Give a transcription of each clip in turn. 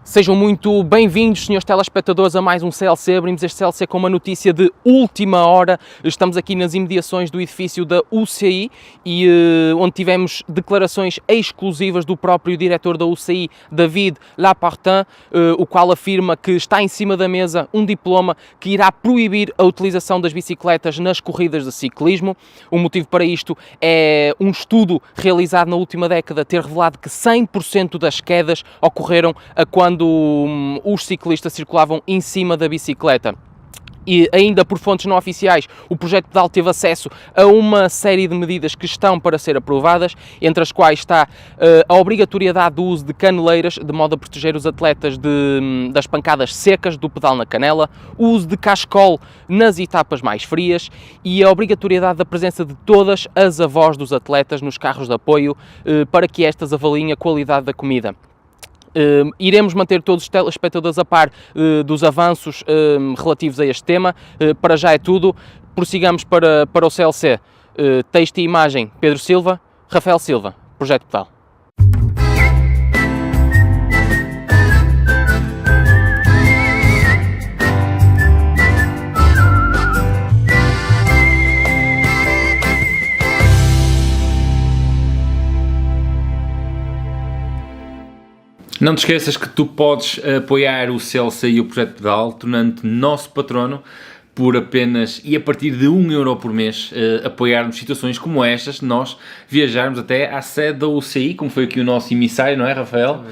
Sejam muito bem-vindos, senhores telespectadores, a mais um CLC. Abrimos este CLC com uma notícia de última hora. Estamos aqui nas imediações do edifício da UCI e onde tivemos declarações exclusivas do próprio diretor da UCI, David Lapartin, o qual afirma que está em cima da mesa um diploma que irá proibir a utilização das bicicletas nas corridas de ciclismo. O motivo para isto é um estudo realizado na última década ter revelado que 100% das quedas ocorreram quando os ciclistas circulavam em cima da bicicleta. E ainda por fontes não oficiais, o projeto Pedal teve acesso a uma série de medidas que estão para ser aprovadas, entre as quais está a obrigatoriedade do uso de caneleiras, de modo a proteger os atletas das pancadas secas do pedal na canela, o uso de cachecol nas etapas mais frias e a obrigatoriedade da presença de todas as avós dos atletas nos carros de apoio para que estas avaliem a qualidade da comida. Iremos manter todos os telespectadores a par dos avanços relativos a este tema. Para já é tudo. Prossigamos para o CLC. Texto e imagem, Pedro Silva, Rafael Silva, Projeto Pedal. Não te esqueças que tu podes apoiar o CLC e o Projeto Pedal, tornando-te nosso patrono por apenas e a partir de €1 por mês apoiarmos situações como estas, nós viajarmos até à sede da UCI, como foi aqui o nosso emissário, não é, Rafael?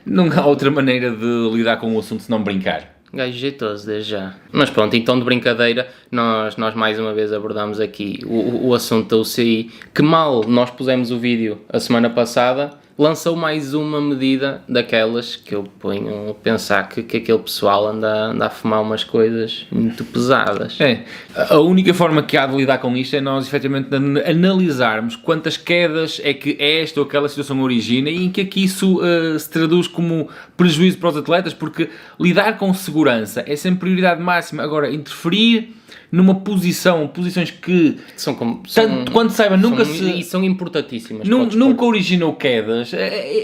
Não há outra maneira de lidar com o assunto senão brincar. Gajo jeitoso, desde já. Mas pronto, então de brincadeira, nós mais uma vez abordamos aqui o assunto da UCI, que mal nós pusemos o vídeo a semana passada, lançou mais uma medida daquelas que eu ponho a pensar que aquele pessoal anda a fumar umas coisas muito pesadas. A única forma que há de lidar com isto é nós efetivamente analisarmos quantas quedas é que esta ou aquela situação origina e em que é que isso se traduz como prejuízo para os atletas, porque lidar com segurança é sempre prioridade máxima. Agora, interferir numa posições que, tanto quanto saiba, nunca e são importantíssimas. Nunca originou quedas.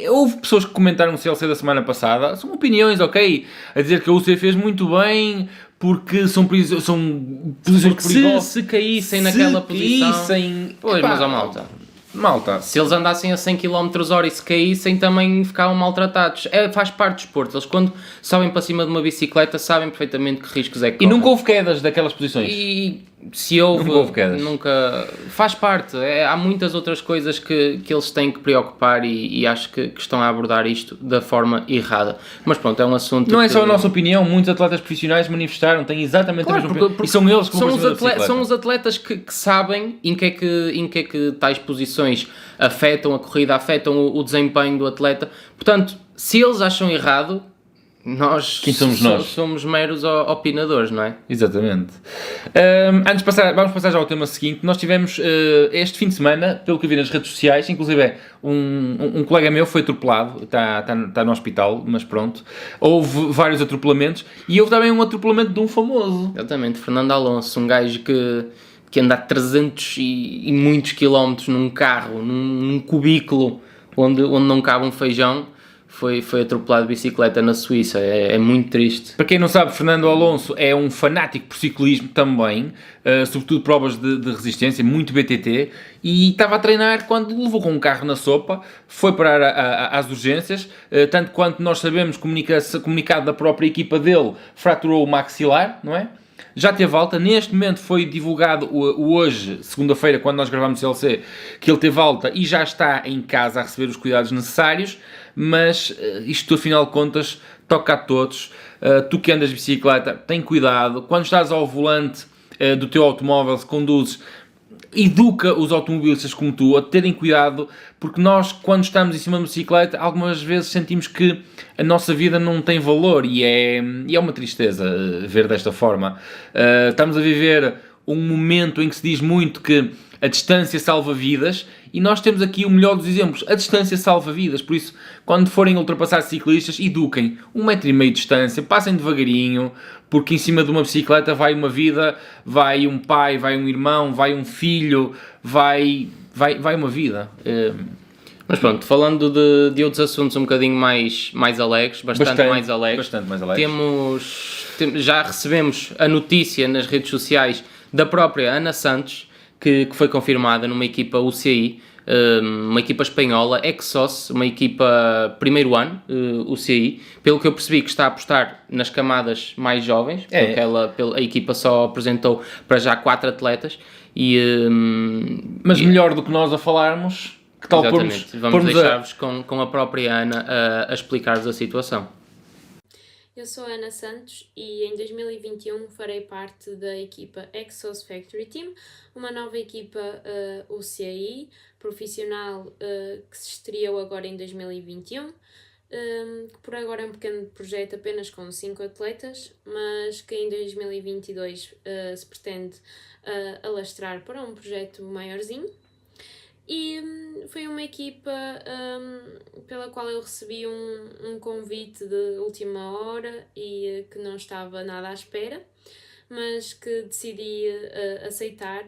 Houve pessoas que comentaram no CLC da semana passada, são opiniões, ok, a dizer que a UCI fez muito bem porque são posições perigosas. Se caíssem naquela posição... Pois, mas ó malta, se eles andassem a 100 km/h e se caíssem também ficavam maltratados. Faz parte do desporto. Eles quando sobem para cima de uma bicicleta sabem perfeitamente que riscos é que correm. E nunca houve quedas daquelas posições? E se houve, nunca houve quedas. Nunca... Faz parte. Há muitas outras coisas que eles têm que preocupar e acho que estão a abordar isto da forma errada. Mas pronto, é um assunto não é só a nossa opinião. Muitos atletas profissionais manifestaram, têm exatamente a mesma opinião. E são eles que são os atletas que sabem em que é que tais posições afetam a corrida, afetam o desempenho do atleta. Portanto, se eles acham errado, quem somos nós? Somos meros opinadores, não é? Exatamente. Vamos passar já ao tema seguinte. Nós tivemos este fim de semana, pelo que vi nas redes sociais, inclusive um colega meu foi atropelado, está no hospital, mas pronto. Houve vários atropelamentos e houve também um atropelamento de um famoso. Exatamente, Fernando Alonso, um gajo que anda a 300 e muitos quilómetros num carro, num cubículo onde não cabe um feijão. Foi atropelado de bicicleta na Suíça, é muito triste. Para quem não sabe, Fernando Alonso é um fanático por ciclismo também, sobretudo provas de resistência, muito BTT, e estava a treinar quando levou com um carro na sopa, foi parar às urgências, tanto quanto nós sabemos, comunicado da própria equipa dele, fraturou o maxilar, não é? Já teve alta, neste momento foi divulgado hoje, segunda-feira, quando nós gravamos o CLC, que ele teve alta e já está em casa a receber os cuidados necessários, mas isto, afinal de contas, toca a todos. Tu que andas de bicicleta, tem cuidado. Quando estás ao volante do teu automóvel, se conduzes, educa os automobilistas como tu a terem cuidado, porque nós, quando estamos em cima de uma bicicleta, algumas vezes sentimos que a nossa vida não tem valor e é uma tristeza ver desta forma. Estamos a viver um momento em que se diz muito que a distância salva vidas e nós temos aqui o melhor dos exemplos. A distância salva vidas, por isso, quando forem ultrapassar ciclistas, eduquem 1,5 m de distância, passem devagarinho, porque em cima de uma bicicleta vai uma vida, vai um pai, vai um irmão, vai um filho, vai uma vida. Mas pronto, falando de outros assuntos um bocadinho mais alegres, bastante mais alegres, já recebemos a notícia nas redes sociais da própria Ana Santos, que foi confirmada numa equipa UCI, uma equipa espanhola, Exos, uma equipa primeiro ano, UCI, pelo que eu percebi que está a apostar nas camadas mais jovens, porque a equipa só apresentou para já 4 atletas. Mas melhor do que nós a falarmos, que tal vamos deixar-vos com a própria Ana a explicar-vos a situação. Eu sou a Ana Santos e em 2021 farei parte da equipa Exos Factory Team, uma nova equipa UCI profissional que se estreou agora em 2021, que por agora é um pequeno projeto apenas com 5 atletas, mas que em 2022 se pretende alastrar para um projeto maiorzinho. E foi uma equipa pela qual eu recebi um convite de última hora e que não estava nada à espera, mas que decidi aceitar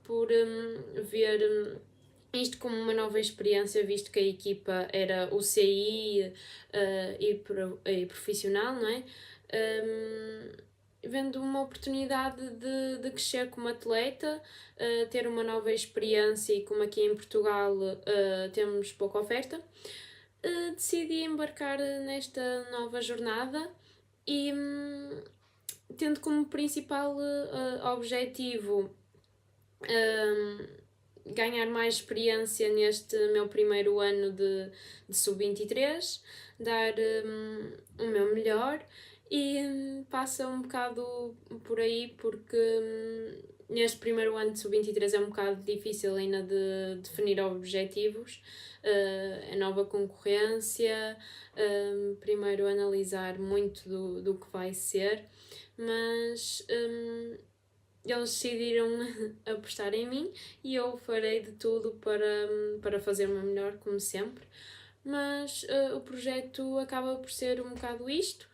por ver isto como uma nova experiência, visto que a equipa era UCI e profissional, não é? Vendo uma oportunidade de crescer como atleta, ter uma nova experiência e como aqui em Portugal temos pouca oferta, decidi embarcar nesta nova jornada e tendo como principal objetivo ganhar mais experiência neste meu primeiro ano de sub-23, dar o meu melhor. E passa um bocado por aí porque neste primeiro ano de sub-23 é um bocado difícil ainda de definir objetivos, a nova concorrência, primeiro analisar muito do que vai ser, mas eles decidiram apostar em mim e eu farei de tudo para fazer o meu melhor, como sempre, mas o projeto acaba por ser um bocado isto.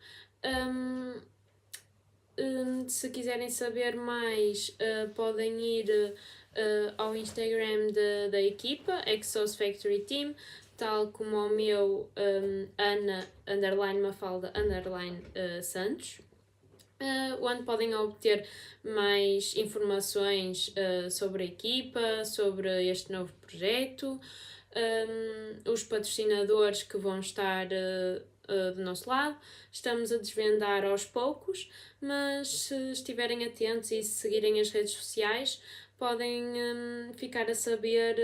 Se quiserem saber mais, podem ir ao Instagram da equipa, Exos Factory Team, tal como ao meu Ana_Mafalda_Santos, onde podem obter mais informações sobre a equipa, sobre este novo projeto, os patrocinadores que vão estar do nosso lado. Estamos a desvendar aos poucos, mas se estiverem atentos e se seguirem as redes sociais, podem ficar a saber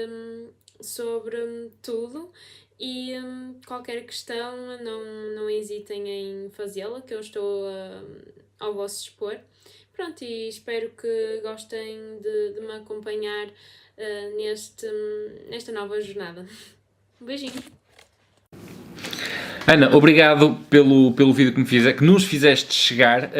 sobre tudo e qualquer questão não hesitem em fazê-la, que eu estou ao vosso dispor. Pronto, e espero que gostem de me acompanhar nesta nova jornada. Um beijinho! Ana, obrigado pelo vídeo que nos fizeste chegar.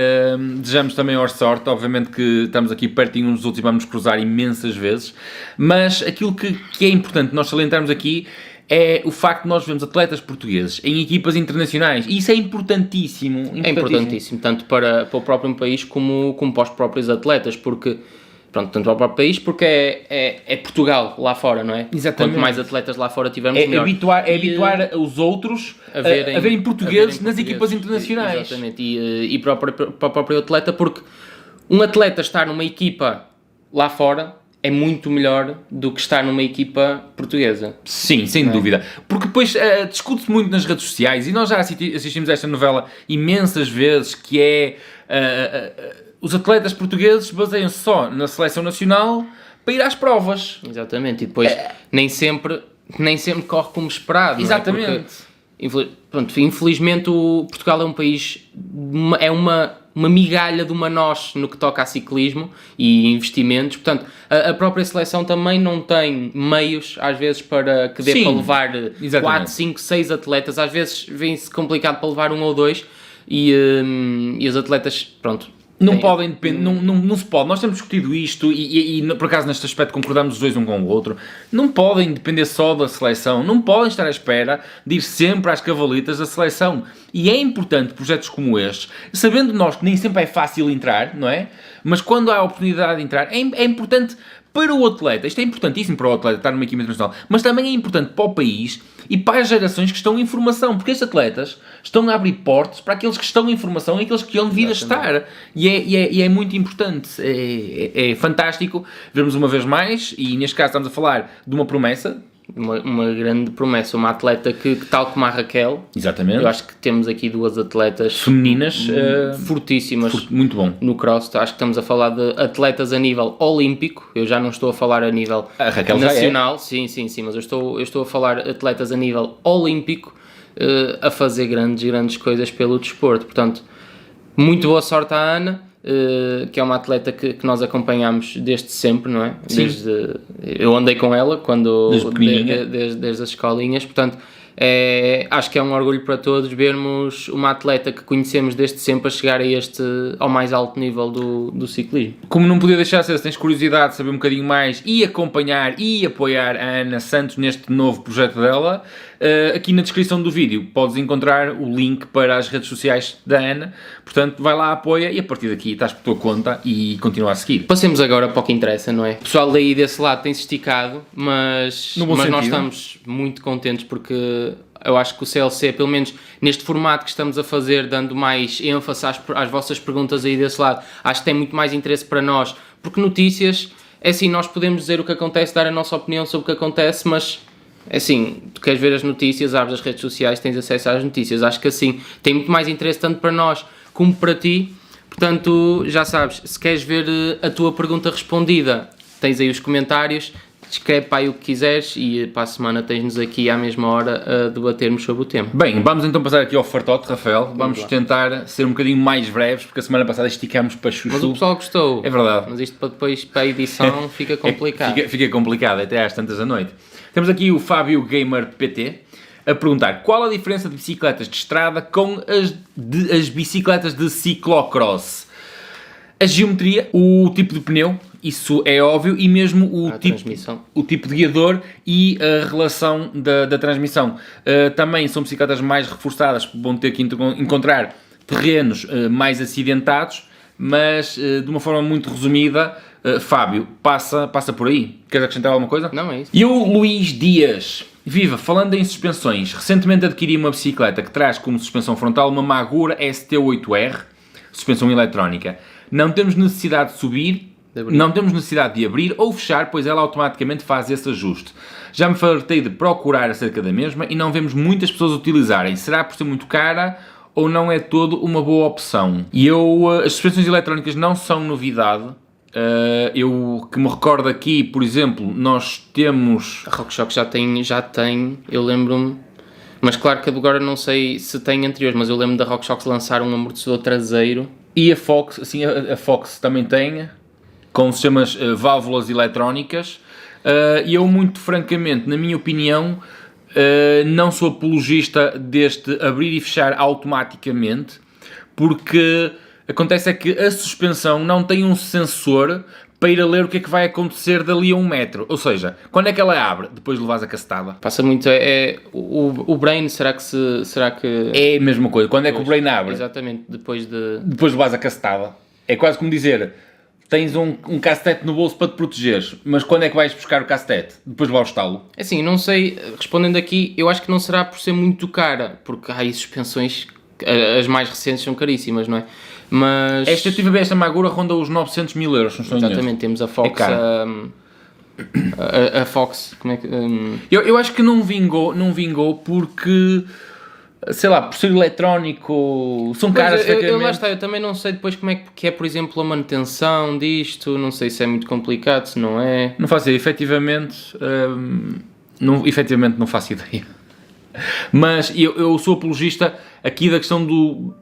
Desejamos também a sorte. Obviamente que estamos aqui pertinho uns dos outros e vamos cruzar imensas vezes. Mas aquilo que é importante nós salientarmos aqui é o facto de nós vemos atletas portugueses em equipas internacionais. E isso é importantíssimo. É importantíssimo, tanto para o próprio país como para os próprios atletas, porque... Pronto, tanto para o próprio país, porque é Portugal lá fora, não é? Exatamente. Quanto mais atletas lá fora tivermos, melhor. Habituar os outros a verem portugueses nas equipas internacionais. Exatamente, e para o próprio atleta, porque um atleta estar numa equipa lá fora é muito melhor do que estar numa equipa portuguesa. Sim, sem dúvida. Porque depois discute-se muito nas redes sociais, e nós já assistimos a esta novela imensas vezes, que é... os atletas portugueses baseiam-se só na seleção nacional para ir às provas. Exatamente, e depois nem sempre corre como esperado. Exatamente. Não é? Porque, infelizmente Portugal é um país, é uma migalha de uma noz no que toca a ciclismo e investimentos. Portanto, a própria seleção também não tem meios, às vezes, para que dê para levar 4, 5, 6 atletas. Às vezes vem-se complicado para levar 1 ou 2 e os atletas, pronto... Não podem depender, não se pode. Nós temos discutido isto e por acaso neste aspecto concordamos os dois um com o outro. Não podem depender só da seleção, não podem estar à espera de ir sempre às cavalitas da seleção. E é importante projetos como estes, sabendo nós que nem sempre é fácil entrar, não é? Mas quando há a oportunidade de entrar, é importante para o atleta, isto é importantíssimo para o atleta estar numa equipa internacional, mas também é importante para o país e para as gerações que estão em formação, porque estes atletas estão a abrir portas para aqueles que estão em formação e aqueles que vão vir a estar. E é muito importante, é fantástico vermos uma vez mais, e neste caso estamos a falar de uma promessa. Uma grande promessa, uma atleta que tal como a Raquel, Exatamente. eu acho que temos aqui duas atletas Femininas, fortíssimas muito bom. no cross. Acho que estamos a falar de atletas a nível olímpico, eu já não estou a falar a nível A Raquel já nacional, sim, mas eu estou a falar atletas a nível olímpico, a fazer grandes coisas pelo desporto. Portanto, muito boa sorte à Ana, que é uma atleta que nós acompanhamos desde sempre, não é? Sim. Eu andei com ela desde as escolinhas, portanto, acho que é um orgulho para todos vermos uma atleta que conhecemos desde sempre a chegar ao mais alto nível do ciclismo. Como não podia deixar de ser, se tens curiosidade de saber um bocadinho mais e acompanhar e apoiar a Ana Santos neste novo projeto dela, aqui na descrição do vídeo podes encontrar o link para as redes sociais da Ana, portanto vai lá, apoia, e a partir daqui estás por tua conta e continua a seguir. Passemos agora para o que interessa, não é? O pessoal daí desse lado tem-se esticado, mas nós estamos muito contentes porque eu acho que o CLC, pelo menos neste formato que estamos a fazer, dando mais ênfase às vossas perguntas aí desse lado, acho que tem muito mais interesse para nós, porque notícias, é assim, nós podemos dizer o que acontece, dar a nossa opinião sobre o que acontece, mas é assim, tu queres ver as notícias, abres as redes sociais, tens acesso às notícias. Acho que assim, tem muito mais interesse tanto para nós como para ti. Portanto, já sabes, se queres ver a tua pergunta respondida, tens aí os comentários, escreve para aí o que quiseres e para a semana tens-nos aqui à mesma hora a debatermos sobre o tema. Bem, vamos então passar aqui ao fartote, Rafael. Vamos tentar ser um bocadinho mais breves, porque a semana passada esticámos para chuchu. Mas o pessoal gostou. É verdade. Mas isto para depois, para a edição, fica complicado. Fica complicado, até às tantas da noite. Temos aqui o Fábio Gamer PT a perguntar: qual a diferença de bicicletas de estrada com as bicicletas de ciclocross? A geometria, o tipo de pneu, isso é óbvio, e mesmo o tipo de guiador e a relação da transmissão. Também são bicicletas mais reforçadas, vão ter que encontrar terrenos mais acidentados, mas de uma forma muito resumida, Fábio, passa por aí. Queres acrescentar alguma coisa? Não, é isso. E o Luís Dias: viva, falando em suspensões, recentemente adquiri uma bicicleta que traz como suspensão frontal uma Magura ST8R, suspensão eletrónica. Não temos necessidade de subir, não temos necessidade de abrir ou fechar, pois ela automaticamente faz esse ajuste. Já me fartei de procurar acerca da mesma e não vemos muitas pessoas utilizarem. Será por ser muito cara ou não é todo uma boa opção? E as suspensões eletrónicas não são novidade. Eu que me recordo aqui, por exemplo, nós temos... A RockShox já tem, eu lembro-me, mas claro que agora não sei se tem anteriores, mas eu lembro da RockShox lançar um amortecedor traseiro. E a Fox, assim, a Fox também tem, com sistemas válvulas eletrónicas, e eu muito francamente, na minha opinião, não sou apologista deste abrir e fechar automaticamente, porque acontece é que a suspensão não tem um sensor para ir a ler o que é que vai acontecer dali a 1 metro. Ou seja, quando é que ela abre? Depois de levares a cacetada. Passa muito, o brain, será que... É a mesma coisa, quando é que o brain abre? Exatamente, depois de levares a cacetada. É quase como dizer, tens um cacetete no bolso para te protegeres, mas quando é que vais buscar o cacetete? Depois de lá o estalo? É assim, não sei, respondendo aqui, eu acho que não será por ser muito cara, porque há aí suspensões, as mais recentes são caríssimas, não é? Mas... Esta Magura ronda os 900 mil euros, não estou em erro. Exatamente, temos a Fox, a Fox, como é que... Eu acho que não vingou porque, sei lá, por ser eletrónico, são caras. Lá está, eu também não sei depois como é que é, por exemplo, a manutenção disto, não sei se é muito complicado, se não é... Não faço ideia, efetivamente não faço ideia. Mas eu sou apologista aqui da questão do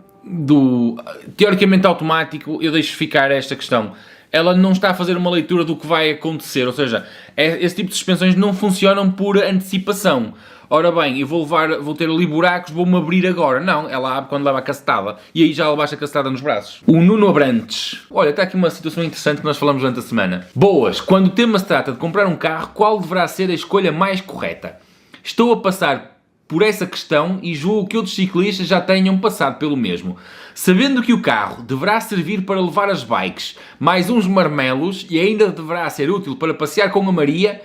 teoricamente automático. Eu deixo ficar esta questão. Ela não está a fazer uma leitura do que vai acontecer, ou seja, esse tipo de suspensões não funcionam por antecipação. Ora bem, eu vou ter ali buracos, vou-me abrir agora. Não, ela abre quando leva a cacetada. E aí já levaste a cacetada nos braços. O Nuno Abrantes: olha, está aqui uma situação interessante que nós falamos durante a semana. Boas, quando o tema se trata de comprar um carro, qual deverá ser a escolha mais correta? Estou a passar por essa questão e julgo que outros ciclistas já tenham passado pelo mesmo. Sabendo que o carro deverá servir para levar as bikes, mais uns marmelos e ainda deverá ser útil para passear com a Maria,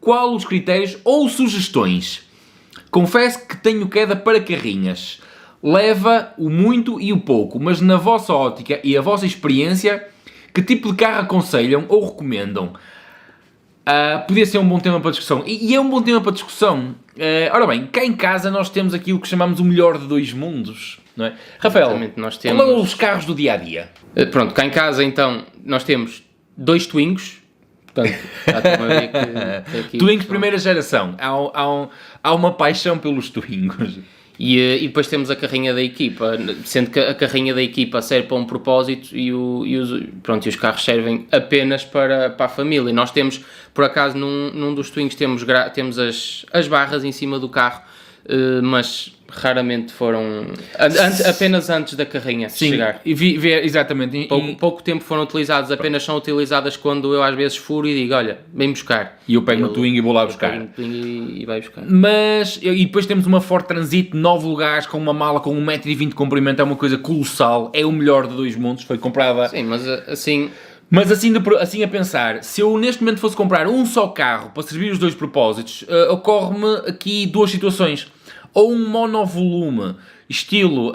qual os critérios ou sugestões? Confesso que tenho queda para carrinhas. Leva o muito e o pouco, mas na vossa ótica e a vossa experiência, que tipo de carro aconselham ou recomendam? Podia ser um bom tema para discussão. E é um bom tema para discussão. Ora bem, cá em casa nós temos aquilo que chamamos o melhor de dois mundos. Não é? Rafael, Nós qual são os carros do dia-a-dia? Pronto, cá em casa então nós temos 2 Twingos. Portanto, já estão a ver que aqui, Twingos primeira geração. Há uma paixão pelos Twingos. E depois temos a carrinha da equipa, sendo que a carrinha da equipa serve para um propósito e os carros servem apenas para a família. Nós temos, por acaso, num dos Twingos temos as barras em cima do carro, mas raramente foram... apenas antes da carrinha chegar. Exatamente. Pouco tempo foram utilizadas, apenas são utilizadas quando eu às vezes furo e digo, olha, vem buscar. E eu pego no Twingo e vou lá buscar. Pego no Twingo e vai buscar. E depois temos uma Ford Transit, 9 lugares, com uma mala com 1,20m de comprimento, é uma coisa colossal, é o melhor de dois mundos, foi comprada... Sim, mas assim... Mas assim a pensar, se eu neste momento fosse comprar um só carro para servir os dois propósitos, ocorre-me aqui duas situações. Ou um monovolume, estilo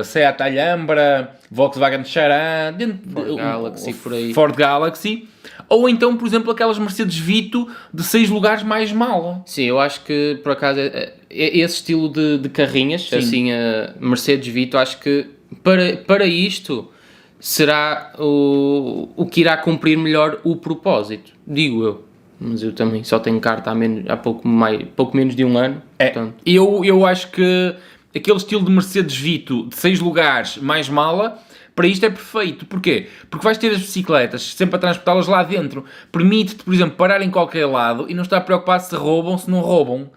Seat Alhambra, Volkswagen Charan, Ford Galaxy, por aí. Ford Galaxy, ou então, por exemplo, aquelas Mercedes Vito de 6 lugares mais mala. Sim, eu acho que, por acaso, esse estilo de carrinhas, Sim. assim, a Mercedes Vito, acho que para isto será o que irá cumprir melhor o propósito, digo eu. Mas eu também só tenho carta há pouco menos de um ano. Portanto. Eu acho que aquele estilo de Mercedes Vito de 6 lugares mais mala, para isto é perfeito. Porquê? Porque vais ter as bicicletas sempre a transportá-las lá dentro. Permite-te, por exemplo, parar em qualquer lado e não estar preocupado se roubam, se não roubam.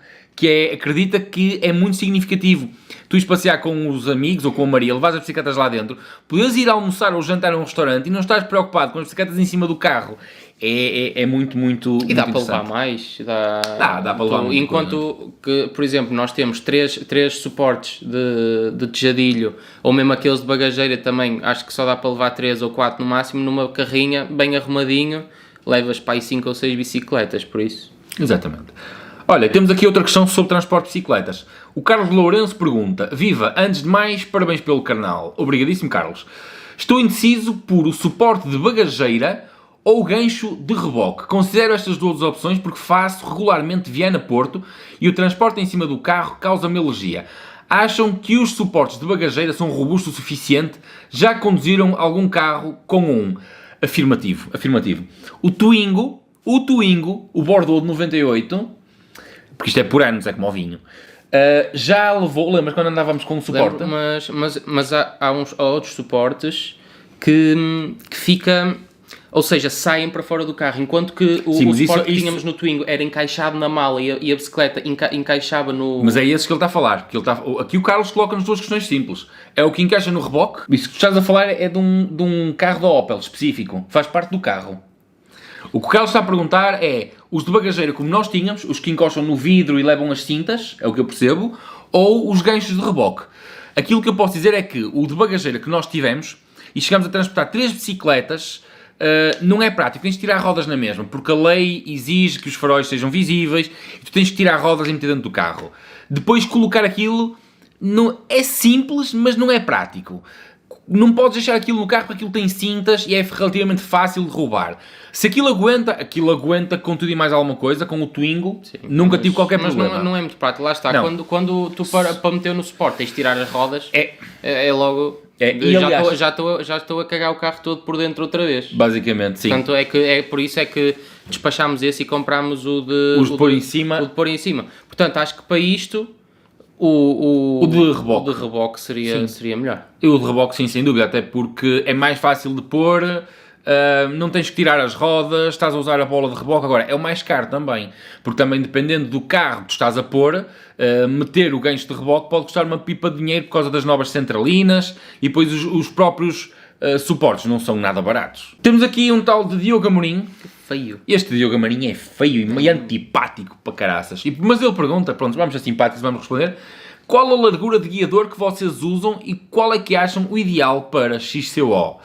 Acredita que é muito significativo. Tu ires passear com os amigos ou com a Maria, levas as bicicletas lá dentro, podes ir almoçar ou jantar a um restaurante e não estás preocupado com as bicicletas em cima do carro. É muito, muito E dá muito para levar mais. Dá para levar muita enquanto que, por exemplo, nós temos três suportes de tejadilho, ou mesmo aqueles de bagageira também, acho que só dá para levar 3 ou 4 no máximo, numa carrinha, bem arrumadinho, levas para aí 5 ou 6 bicicletas, por isso. Exatamente. Olha, temos aqui outra questão sobre transporte de bicicletas. O Carlos Lourenço pergunta: Viva, antes de mais, parabéns pelo canal. Obrigadíssimo, Carlos. Estou indeciso por o suporte de bagageira ou gancho de reboque. Considero estas duas opções porque faço regularmente Viana-Porto e o transporte em cima do carro causa-me alergia. Acham que os suportes de bagageira são robustos o suficiente? Já conduziram algum carro com um? Afirmativo. O Twingo, o Bordeaux de 98... porque isto é por anos, é como o vinho, já levou, lembras quando andávamos com um suporte? Mas há outros suportes que fica, ou seja, saem para fora do carro, enquanto que o suporte que tínhamos no Twingo era encaixado na mala e a bicicleta encaixava no... Mas é esse que ele está a falar, aqui o Carlos coloca-nos duas questões simples, é o que encaixa no reboque, isso que tu estás a falar é de um carro da Opel específico, faz parte do carro. O que o Carlos está a perguntar é, os de bagageira como nós tínhamos, os que encostam no vidro e levam as cintas, é o que eu percebo, ou os ganchos de reboque. Aquilo que eu posso dizer é que o de bagageira que nós tivemos, e chegamos a transportar 3 bicicletas, não é prático, tens de tirar rodas na mesma, porque a lei exige que os faróis sejam visíveis, e tu tens de tirar rodas e meter dentro do carro. Depois colocar aquilo, não, é simples, mas não é prático. Não podes deixar aquilo no carro porque aquilo tem cintas e é relativamente fácil de roubar. Se aquilo aguenta com tudo e mais alguma coisa, com o Twingo, sim, nunca tive qualquer problema. Mas não é muito prático, lá está. Quando tu para meter no suporte tens de tirar as rodas, é logo... Já estou a cagar o carro todo por dentro outra vez. Basicamente, sim. Portanto, por isso é que despachámos esse e comprámos o de pôr em cima. Portanto, acho que para isto... O de reboque. O de reboque seria melhor. O de reboque, sim, sem dúvida, até porque é mais fácil de pôr, não tens que tirar as rodas, estás a usar a bola de reboque. Agora, é o mais caro também, porque também dependendo do carro que tu estás a pôr, meter o gancho de reboque pode custar uma pipa de dinheiro por causa das novas centralinas e depois os próprios suportes não são nada baratos. Temos aqui um tal de Diogo Amorim. Feio. Este Diogo Amorim é feio e antipático para caraças. Mas ele pergunta, pronto, vamos ser simpáticos, vamos responder. Qual a largura de guiador que vocês usam e qual é que acham o ideal para XCO?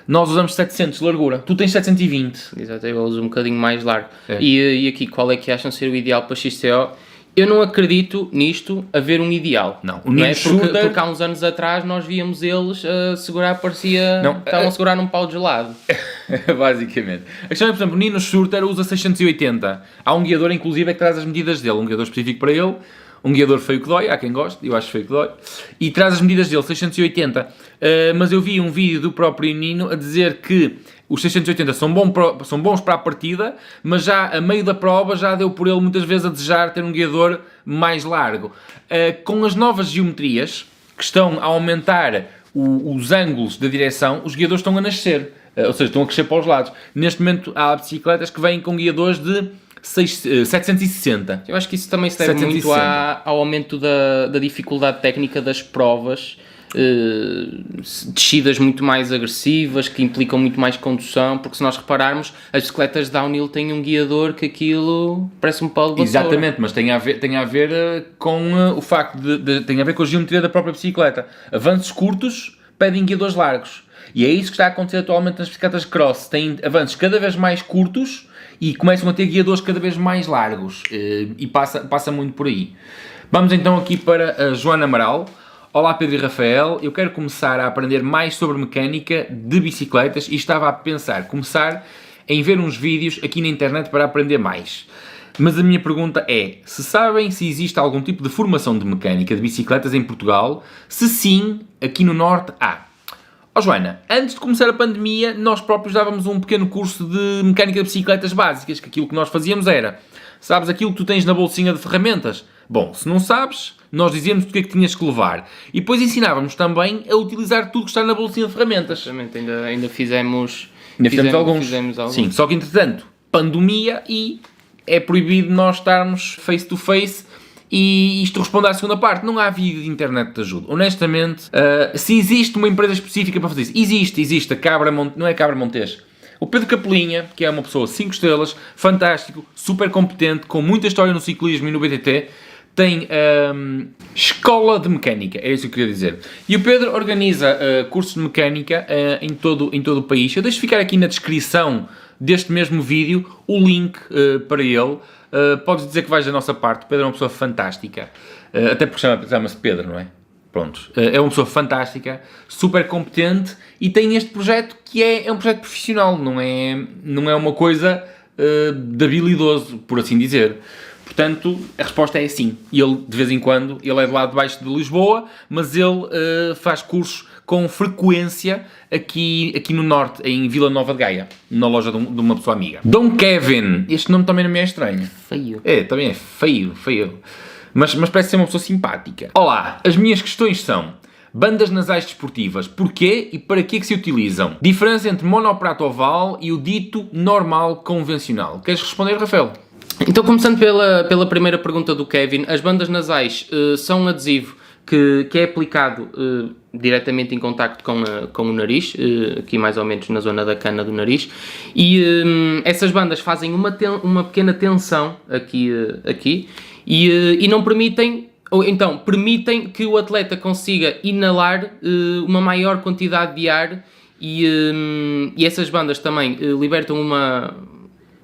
Nós usamos 700 de largura. Tu tens 720. Exato, eu uso um bocadinho mais largo. É. E aqui, qual é que acham ser o ideal para XCO? Eu não acredito nisto haver um ideal. Não, o não é? Nino Shooter... Porque há uns anos atrás nós víamos eles a segurar, parecia... Não, estavam a segurar num pau de gelado. Basicamente. A questão é, por exemplo, o Nino Shooter usa 680. Há um guiador, inclusive, que traz as medidas dele. Um guiador específico para ele. Um guiador feio que dói, há quem goste, eu acho feio que dói. E traz as medidas dele, 680. Mas eu vi um vídeo do próprio Nino a dizer que os 680 são bons para a partida, mas já a meio da prova já deu por ele muitas vezes a desejar ter um guiador mais largo. Com as novas geometrias que estão a aumentar os ângulos da direção, os guiadores estão a nascer. Ou seja, estão a crescer para os lados. Neste momento há bicicletas que vêm com guiadores de 760. Eu acho que isso também se deve muito ao aumento da dificuldade técnica das provas, descidas muito mais agressivas, que implicam muito mais condução, porque se nós repararmos, as bicicletas downhill têm um guiador que aquilo parece um pau de vassoura. Exatamente, mas tem a ver com o facto tem a ver com a geometria da própria bicicleta. Avanços curtos pedem guiadores largos. E é isso que está a acontecer atualmente nas bicicletas cross. Têm avanços cada vez mais curtos e começam a ter guiadores cada vez mais largos. E passa muito por aí. Vamos então aqui para a Joana Amaral. Olá Pedro e Rafael, eu quero começar a aprender mais sobre mecânica de bicicletas e estava a pensar começar em ver uns vídeos aqui na internet para aprender mais. Mas a minha pergunta é, se sabem se existe algum tipo de formação de mecânica de bicicletas em Portugal? Se sim, aqui no Norte há. Ó Joana, antes de começar a pandemia, nós próprios dávamos um pequeno curso de mecânica de bicicletas básicas, que aquilo que nós fazíamos era, sabes aquilo que tu tens na bolsinha de ferramentas? Bom, se não sabes, nós dizíamos o que é que tinhas que levar. E depois ensinávamos também a utilizar tudo que está na bolsinha de ferramentas. Exatamente, ainda fizemos... Ainda fizemos alguns. Fizemos alguns. Sim, só que entretanto, pandemia e é proibido nós estarmos face to face. E isto responde à segunda parte, não há vídeo de internet de ajuda. Honestamente, se existe uma empresa específica para fazer isso, existe a Cabra Montes, não é Cabra Montes. O Pedro Capelinha, que é uma pessoa 5 estrelas, fantástico, super competente, com muita história no ciclismo e no BTT, tem escola de mecânica, é isso que eu queria dizer. E o Pedro organiza cursos de mecânica em todo o país. Eu deixo ficar aqui na descrição deste mesmo vídeo o link para ele. Podes dizer que vais da nossa parte. O Pedro é uma pessoa fantástica, até porque chama-se Pedro, não é? Pronto, é uma pessoa fantástica, super competente e tem este projeto que é um projeto profissional, não é uma coisa de habilidoso, por assim dizer. Portanto, a resposta é sim. Ele, de vez em quando, ele é de lá de baixo de Lisboa, mas ele faz cursos com frequência aqui no Norte, em Vila Nova de Gaia, na loja de uma pessoa amiga. Dom Kevin, este nome também não me é estranho. Feio. É, também é feio. Mas parece ser uma pessoa simpática. Olá, as minhas questões são: bandas nasais desportivas, porquê e para que se utilizam? Diferença entre monoprato oval e o dito normal convencional. Queres responder, Rafael? Então, começando pela primeira pergunta do Kevin, as bandas nasais são um adesivo que é aplicado diretamente em contacto com o nariz, aqui mais ou menos na zona da cana do nariz, e essas bandas fazem uma pequena tensão aqui e não permitem, ou então permitem que o atleta consiga inalar uma maior quantidade de ar e essas bandas também libertam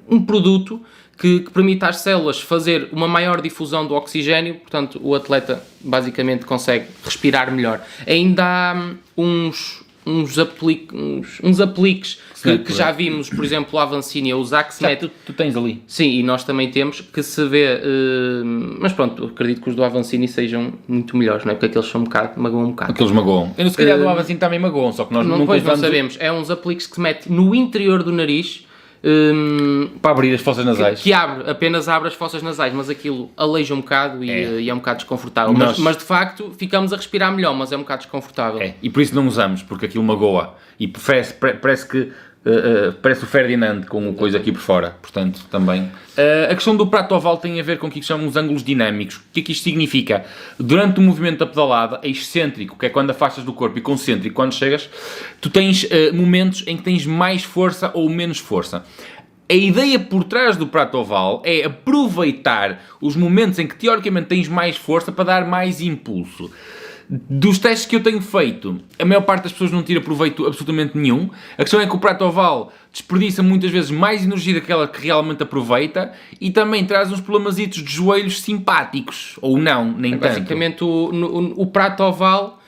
um produto que permite às células fazer uma maior difusão do oxigênio, portanto o atleta basicamente consegue respirar melhor. Ainda há uns apliques que já vimos, por exemplo, o Avancini, o Zaxmet. Tu tens ali. Sim, e nós também temos, que se vê, mas pronto, acredito que os do Avancini sejam muito melhores, não é? Porque aqueles são magoam um bocado. Aqueles magoam. Eu, se calhar do Avancini também magoam, só que nós não sabemos. É uns apliques que se mete no interior do nariz, para abrir as fossas nasais. Que apenas abre as fossas nasais, mas aquilo aleija um bocado e é um bocado desconfortável. Mas de facto ficamos a respirar melhor, mas é um bocado desconfortável. É, e por isso não usamos, porque aquilo magoa. E parece que parece o Ferdinand com o coisa aqui por fora, portanto, também. A questão do prato oval tem a ver com o que chamam os ângulos dinâmicos. O que é que isto significa? Durante o movimento da pedalada, excêntrico, que é quando afastas do corpo, e concêntrico, quando chegas, tu tens momentos em que tens mais força ou menos força. A ideia por trás do prato oval é aproveitar os momentos em que teoricamente tens mais força para dar mais impulso. Dos testes que eu tenho feito, a maior parte das pessoas não tira proveito absolutamente nenhum. A questão é que o prato oval desperdiça muitas vezes mais energia daquela que realmente aproveita e também traz uns problemazitos de joelhos simpáticos, ou não, nem tanto. Basicamente, o prato oval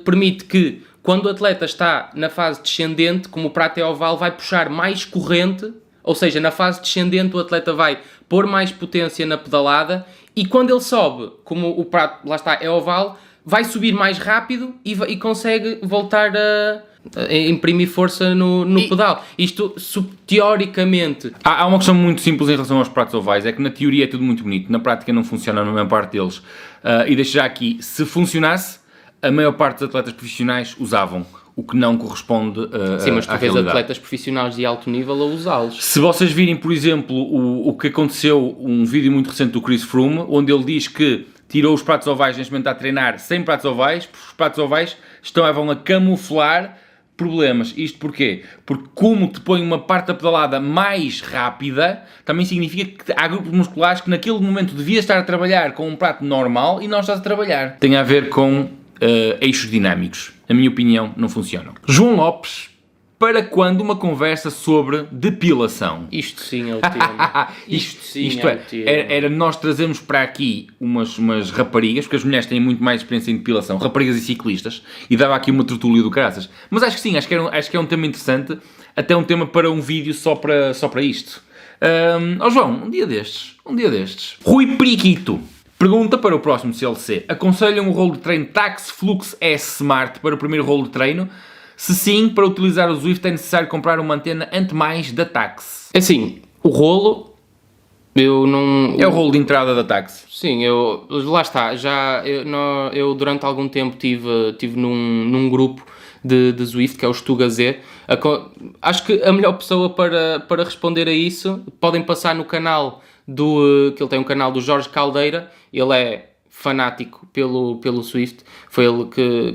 permite que, quando o atleta está na fase descendente, como o prato é oval, vai puxar mais corrente, ou seja, na fase descendente o atleta vai pôr mais potência na pedalada e quando ele sobe, como o prato, lá está, é oval, vai subir mais rápido e consegue voltar a imprimir força no pedal. Isto, teoricamente... Há uma questão muito simples em relação aos pratos ovais, é que na teoria é tudo muito bonito, na prática não funciona na maior parte deles. E deixo já aqui, se funcionasse, a maior parte dos atletas profissionais usavam, o que não corresponde Sim, mas tu à vês realidade. atletas profissionais de alto nível a usá-los. Se vocês virem, por exemplo, o que aconteceu, um vídeo muito recente do Chris Froome, onde ele diz que tirou os pratos ovais neste momento a treinar sem pratos ovais, porque os pratos ovais vão a camuflar problemas. Isto porquê? Porque como te põe uma parte da pedalada mais rápida, também significa que há grupos musculares que naquele momento devias estar a trabalhar com um prato normal e não estás a trabalhar. Tem a ver com eixos dinâmicos. Na minha opinião, não funcionam. João Lopes, para quando uma conversa sobre depilação? Isto sim é o tema. Isto era nós trazemos para aqui umas raparigas, porque as mulheres têm muito mais experiência em depilação, raparigas e ciclistas, e dava aqui uma tertúlia do caraças. Mas acho que sim, acho que é um tema interessante, até um tema para um vídeo só para isto. João, um dia destes. Rui Periquito pergunta para o próximo CLC: aconselham o rolo de treino Tax Flux S Smart para o primeiro rolo de treino? Se sim, para utilizar o Zwift é necessário comprar uma antena ante-mais da Tax. Assim, o rolo, eu não... É o rolo de entrada da Tax. Sim, lá está, eu durante algum tempo tive num grupo de Zwift, que é o Stuga Z. Acho que a melhor pessoa para responder a isso, podem passar no canal que ele tem um canal do Jorge Caldeira, ele é fanático pelo Zwift, foi ele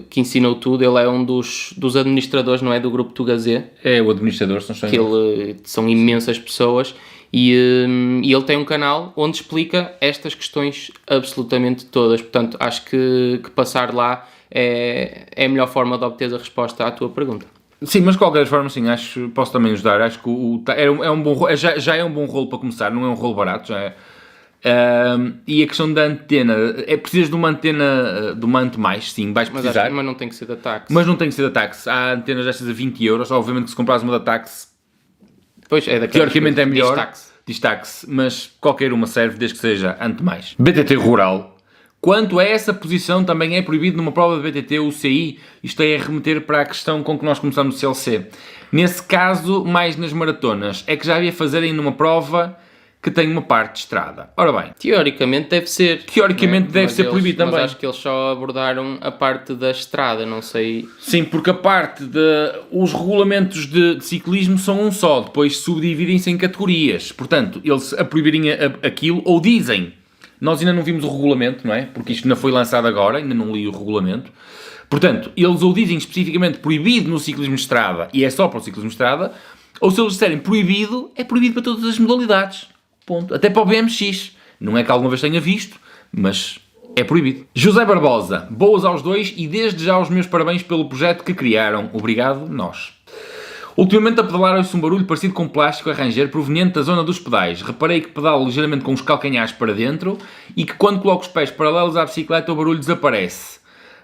que ensinou tudo, ele é um dos administradores, não é, do grupo Tuga Z. É o administrador, são imensas pessoas e ele tem um canal onde explica estas questões absolutamente todas, portanto acho que passar lá é a melhor forma de obter a resposta à tua pergunta. Sim, mas de qualquer forma, sim, posso também ajudar. Acho que é um bom rolo, já é um bom rolo para começar, não é um rolo barato, já é. E a questão da antena, precisas de uma antena de uma ante mais, sim, vais precisar. Mas não tem que ser da Tax. Mas não tem que ser da Tax. Há antenas destas a 20 euros, obviamente que se comprares uma da Tax, pois é, teoricamente é melhor. Diz Tax, mas qualquer uma serve desde que seja ante mais. BTT Rural. Quanto a essa posição, também é proibido numa prova de BTT UCI, isto é remeter para a questão com que nós começamos no CLC. Nesse caso, mais nas maratonas, é que já havia fazerem numa prova que tem uma parte de estrada. Ora bem, teoricamente deve ser. Teoricamente deve ser proibido também. Mas acho que eles só abordaram a parte da estrada, não sei. Sim, porque a parte os regulamentos de ciclismo são um só, depois subdividem-se em categorias. Portanto, eles a proibirem aquilo, ou dizem... Nós ainda não vimos o regulamento, não é? Porque isto ainda foi lançado agora, ainda não li o regulamento. Portanto, eles ou dizem especificamente proibido no ciclismo de estrada e é só para o ciclismo de estrada, ou se eles disserem proibido, é proibido para todas as modalidades. Ponto. Até para o BMX. Não é que alguma vez tenha visto, mas é proibido. José Barbosa, boas aos dois e desde já os meus parabéns pelo projeto que criaram. Obrigado, nós. Ultimamente a pedalar ouço um barulho parecido com plástico a ranger proveniente da zona dos pedais. Reparei que pedalo ligeiramente com os calcanhares para dentro e que quando coloco os pés paralelos à bicicleta o barulho desaparece.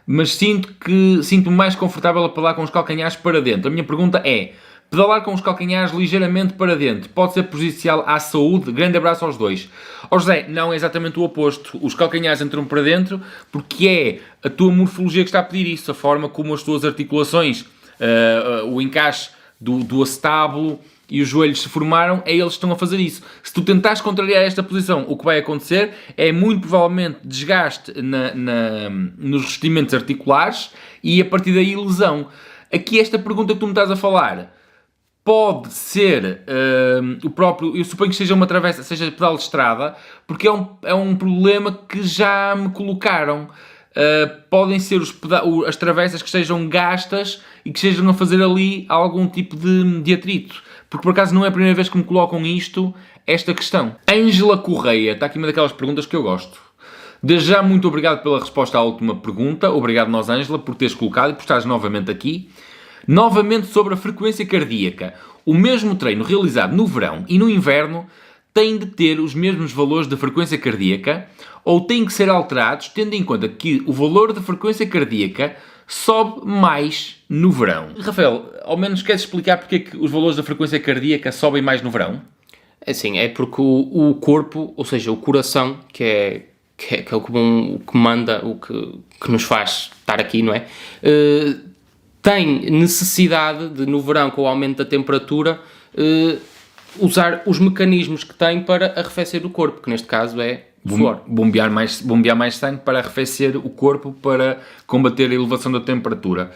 Mas sinto-me mais confortável a pedalar com os calcanhares para dentro. A minha pergunta é, pedalar com os calcanhares ligeiramente para dentro pode ser prejudicial à saúde? Grande abraço aos dois. José, não é exatamente o oposto. Os calcanhares entram para dentro porque é a tua morfologia que está a pedir isso, a forma como as tuas articulações, o encaixe do acetábulo e os joelhos se formaram, eles que estão a fazer isso. Se tu tentares contrariar esta posição, o que vai acontecer é muito provavelmente desgaste nos revestimentos articulares e a partir daí lesão. Aqui esta pergunta que tu me estás a falar pode ser o próprio, eu suponho que seja uma travessa, seja pedal de estrada, porque é um problema que já me colocaram. Podem ser as travessas que estejam gastas e que estejam a fazer ali algum tipo de atrito. porque por acaso não é a primeira vez que me colocam esta questão. Ângela Correia, está aqui uma daquelas perguntas que eu gosto. Desde já, muito obrigado pela resposta à última pergunta. Obrigado nós, Ângela, por teres colocado e por estares novamente aqui. Novamente sobre a frequência cardíaca. O mesmo treino realizado no verão e no inverno tem de ter os mesmos valores de frequência cardíaca ou têm que ser alterados, tendo em conta que o valor de frequência cardíaca sobe mais no verão. Rafael, ao menos queres explicar porque é que os valores da frequência cardíaca sobem mais no verão? É assim, é porque o corpo, ou seja, o coração, que é o que manda, o que nos faz estar aqui, não é? Tem necessidade de, no verão, com o aumento da temperatura, usar os mecanismos que tem para arrefecer o corpo, que neste caso é suor. Bombear mais sangue para arrefecer o corpo, para combater a elevação da temperatura.